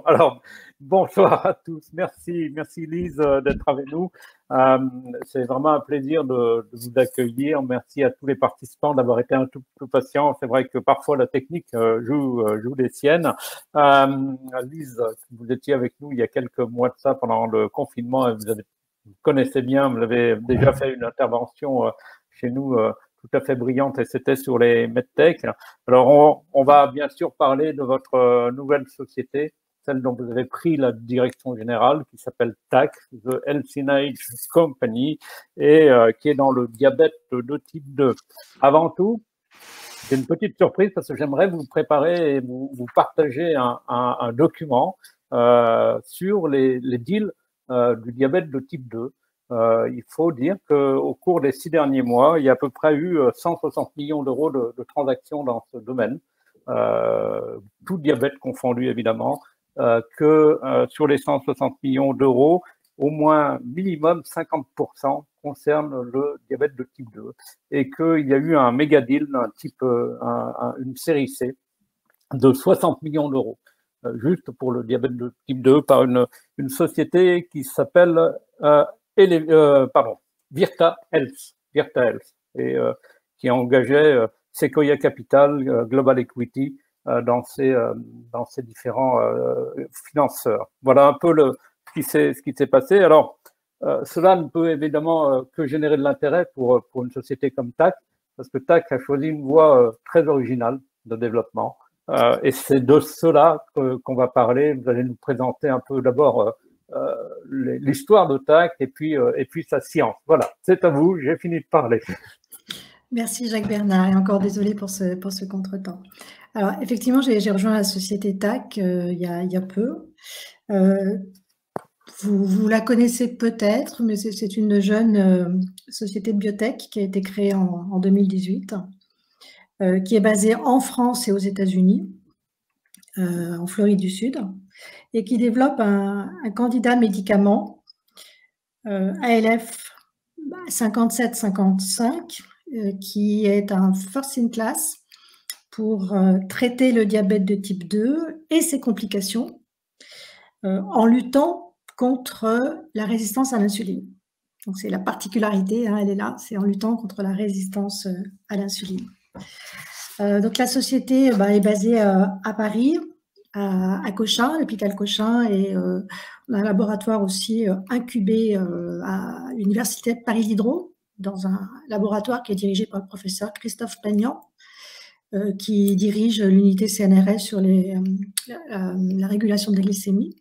Alors, bonsoir à tous. Merci Lise d'être avec nous. C'est vraiment un plaisir de vous accueillir. Merci à tous les participants d'avoir été un tout peu patients. C'est vrai que parfois la technique joue des siennes. Lise, vous étiez avec nous il y a quelques mois de ça pendant le confinement et vous connaissez bien, vous avez déjà fait une intervention chez nous tout à fait brillante et c'était sur les medtech. Alors, on va bien sûr parler de votre nouvelle société, celle dont vous avez pris la direction générale, qui s'appelle TAC, The Healthinage Company, et qui est dans le diabète de type 2. Avant tout, c'est une petite surprise parce que j'aimerais vous préparer et vous partager un document sur les deals du diabète de type 2. Il faut dire qu'au cours des 6 derniers mois, il y a à peu près eu 160 millions d'euros de transactions dans ce domaine, tout diabète confondu évidemment, que sur les 160 millions d'euros, au moins minimum 50% concerne le diabète de type 2 et qu'il y a eu un méga deal, une série C de 60 millions d'euros, juste pour le diabète de type 2 par une société qui s'appelle Virta Health, et qui engageait Sequoia Capital, Global Equity dans ces différents financeurs. Voilà un peu ce qui s'est passé. Alors, cela ne peut évidemment que générer de l'intérêt pour une société comme TAC, parce que TAC a choisi une voie très originale de développement. Et c'est de cela qu'on va parler. Vous allez nous présenter un peu d'abord l'histoire de TAC et puis sa science. Voilà, c'est à vous, j'ai fini de parler. Merci Jacques Bernard, et encore désolé pour ce contretemps. Alors effectivement, j'ai rejoint la société TAC il y a peu. Vous la connaissez peut-être, mais c'est une jeune société de biotech qui a été créée en 2018, qui est basée en France et aux États-Unis, en Floride du Sud, et qui développe un candidat médicament ALF 5755, qui est un first in class pour traiter le diabète de type 2 et ses complications en luttant contre la résistance à l'insuline. Donc c'est la particularité, hein, elle est là, c'est en luttant contre la résistance à l'insuline. Donc la société est basée à Paris, à Cochin, l'hôpital Cochin, et on a un laboratoire aussi incubé à l'université de Paris Diderot, dans un laboratoire qui est dirigé par le professeur Christophe Pagnan, qui dirige l'unité CNRS sur la régulation de la glycémie.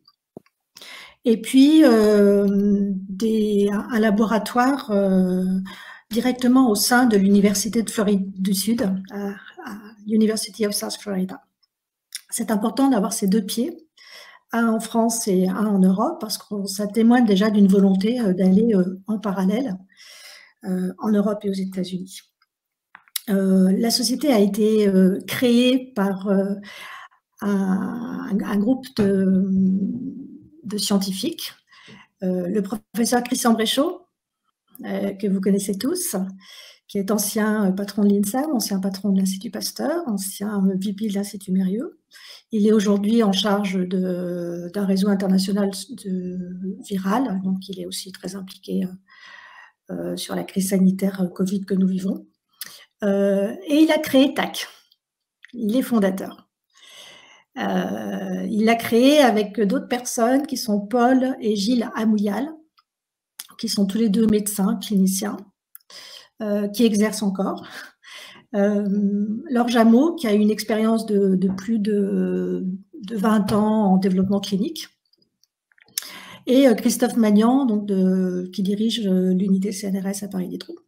Et puis un laboratoire directement au sein de l'université de Floride du Sud, à University of South Florida. C'est important d'avoir ces deux pieds, un en France et un en Europe, parce que ça témoigne déjà d'une volonté d'aller en parallèle en Europe et aux États-Unis. La société a été créée par un groupe de scientifiques, le professeur Christian Bréchot, que vous connaissez tous, qui est ancien patron de l'INSERM, ancien patron de l'Institut Pasteur, ancien VP de l'Institut Mérieux. Il est aujourd'hui en charge d'un réseau international viral, donc il est aussi très impliqué sur la crise sanitaire Covid que nous vivons. Et il a créé TAC. Il est fondateur. Il l'a créé avec d'autres personnes qui sont Paul et Gilles Amouyal, qui sont tous les deux médecins, cliniciens, qui exercent encore. Laure Jameau, qui a une expérience de plus de 20 ans en développement clinique. Et Christophe Magnan, donc qui dirige l'unité CNRS à Paris Diderot.